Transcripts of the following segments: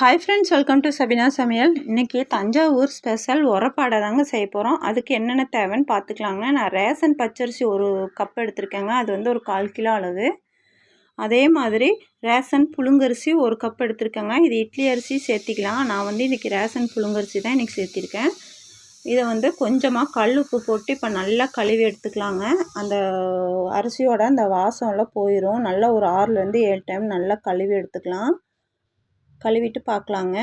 Hi friends, welcome to Sabina சமையல். இன்றைக்கி Thanjavur special உரப்பாடை தாங்க செய்ய போகிறோம். அதுக்கு என்னென்ன தேவைன்னு பார்த்துக்கலாங்க. நான் ரேஷன் பச்சரிசி ஒரு கப் எடுத்திருக்கேங்க. அது வந்து ஒரு 1/4 கிலோ அளவு. அதே மாதிரி ரேஷன் புழுங்கரிசி ஒரு கப் எடுத்திருக்கேங்க. இது இட்லி அரிசி சேர்த்திக்கலாம். நான் வந்து இன்றைக்கி ரேஷன் புழுங்கரிசி தான் இன்றைக்கி சேர்த்திருக்கேன். இதை வந்து கொஞ்சமாக கல் உப்பு போட்டு இப்போ நல்லா கழுவி எடுத்துக்கலாங்க. அந்த அரிசியோட அந்த வாசம்லாம் போயிடும். நல்லா ஒரு 6லேருந்து 7 டைம் நல்லா கழுவி எடுத்துக்கலாம். கழுவிட்டு பார்க்கலாங்க.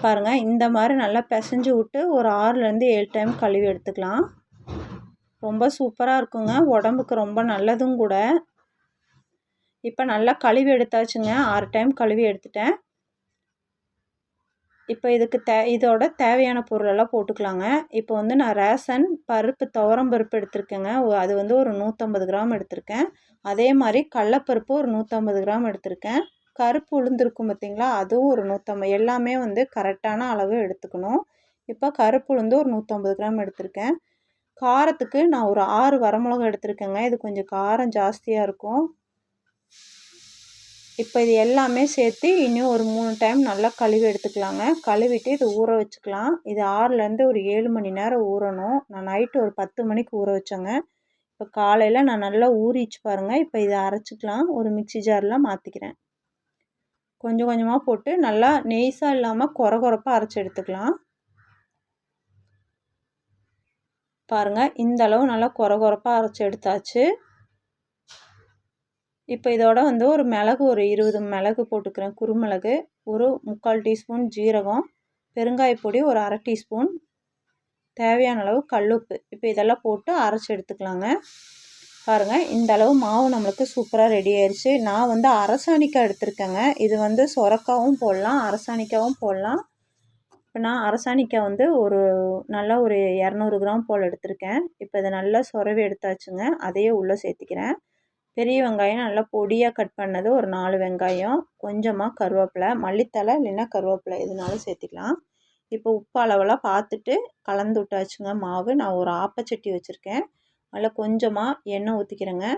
பாருங்கள், இந்த மாதிரி நல்லா பிசைஞ்சு விட்டு ஒரு 6லேருந்து 7 டைம் கழுவி எடுத்துக்கலாம். ரொம்ப சூப்பராக இருக்குங்க, உடம்புக்கு ரொம்ப நல்லதும் கூட. இப்போ நல்லா கழுவி எடுத்தாச்சுங்க. 6 டைம் கழுவி எடுத்துட்டேன். இப்போ இதுக்கு இதோட தேவையான பொருளெல்லாம் போட்டுக்கலாங்க. இப்போ வந்து நான் ரேஷன் பருப்பு துவரம் பருப்பு எடுத்திருக்கேங்க. அது வந்து ஒரு 150 கிராம் எடுத்திருக்கேன். அதே மாதிரி கடலப்பருப்பு ஒரு 150 கிராம் எடுத்திருக்கேன். கருப்பு உளுந்து இருக்கும் பார்த்திங்களா, அதுவும் ஒரு 150. எல்லாமே வந்து கரெக்டான அளவு எடுத்துக்கணும். இப்போ கருப்பு உளுந்து ஒரு 150 கிராம் எடுத்திருக்கேன். காரத்துக்கு நான் ஒரு 6 வரமிளகா எடுத்திருக்கேங்க. இது கொஞ்சம் காரம் ஜாஸ்தியாக இருக்கும். இப்போ இது எல்லாமே சேர்த்து இன்னும் ஒரு 3 டைம் நல்லா கழுவி எடுத்துக்கலாங்க. கழுவிட்டு இது ஊற வச்சுக்கலாம். இது 6லேருந்து ஒரு 7 மணி நேரம் ஊறணும். நான் நைட்டு ஒரு 10 மணிக்கு ஊற வச்சேங்க. இப்போ காலையில் நான் நல்லா ஊறிச்சு பாருங்கள். இப்போ இதை அரைச்சிக்கலாம். ஒரு மிக்சி ஜாரில் மாற்றிக்கிறேன். கொஞ்சம் கொஞ்சமாக போட்டு நல்லா நெய்ஸாக இல்லாமல் கொரகொரப்பாக அரைச்சி எடுத்துக்கலாம். பாருங்கள், இந்த அளவு நல்லா கொரகொரப்பாக அரைச்சி எடுத்தாச்சு. இப்போ இதோட வந்து ஒரு மிளகு, ஒரு 20 மிளகு போட்டுக்கிறேன். குறுமிளகு, ஒரு 3/4 டீஸ்பூன் ஜீரகம், பெருங்காயப்பொடி ஒரு 1/2 டீஸ்பூன், தேவையான அளவு கல்லுப்பு. இப்போ இதெல்லாம் போட்டு அரைச்சி எடுத்துக்கலாங்க. பாருங்கள், இந்த அளவு மாவு நம்மளுக்கு சூப்பராக ரெடி ஆயிடுச்சு. நான் வந்து அரசாணிக்காய் எடுத்திருக்கேங்க. இது வந்து சொரக்காவும் போடலாம், அரசாணிக்காவும் போடலாம். இப்போ நான் அரசாணிக்காய் வந்து நல்லா ஒரு 200 கிராம் போல் எடுத்திருக்கேன். இப்போ இதை நல்லா சொரவி எடுத்தாச்சுங்க. அதையே உள்ளே சேர்த்திக்கிறேன். பெரிய வெங்காயம் நல்லா பொடியாக கட் பண்ணது ஒரு 4 வெங்காயம், கொஞ்சமாக கருவேப்பிலை, மல்லித்தலை இல்லைன்னா கருவேப்பிலை எதுனாலும் சேர்த்திக்கலாம். இப்போ உப்பு அளவெல்லாம் பார்த்துட்டு கலந்து விட்டாச்சுங்க மாவு. நான் ஒரு ஆப்பச்சட்டி வச்சுருக்கேன். அதில் கொஞ்சமாக எண்ணெய் ஊற்றிக்கிறேங்க.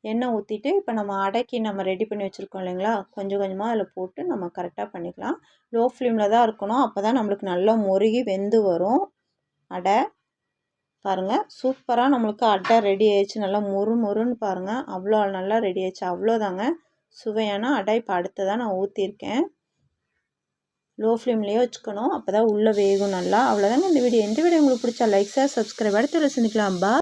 எண்ணெய் ஊற்றிட்டு இப்போ நம்ம அடைக்கி நம்ம ரெடி பண்ணி வச்சுருக்கோம் இல்லைங்களா, கொஞ்சம் கொஞ்சமாக அதில் போட்டு நம்ம கரெக்டாக பண்ணிக்கலாம். லோ ஃப்ளேமில் தான் இருக்கணும். அப்போ தான் நம்மளுக்கு நல்லா முருகி வெந்து வரும் அடை. பாருங்கள், சூப்பராக நம்மளுக்கு அடை ரெடி ஆயிடுச்சு. நல்லா மொறுன்னு பாருங்கள், அவ்வளோ நல்லா ரெடி ஆயிடுச்சு. அவ்வளோதாங்க, சுவையான அடை. இப்போ அடுத்ததான் நான் ஊற்றிருக்கேன். லோ ஃப்ளேம்லேயே வச்சுக்கணும், அப்போ தான் உள்ளே வேகும் நல்லா. அவ்வளோதாங்க இந்த வீடியோ. இந்த வீடியோ உங்களுக்கு பிடிச்சா லைக், ஷேர், சப்ஸ்கிரைப். அடுத்த வீடியோவில் சந்திக்கலாம். பா.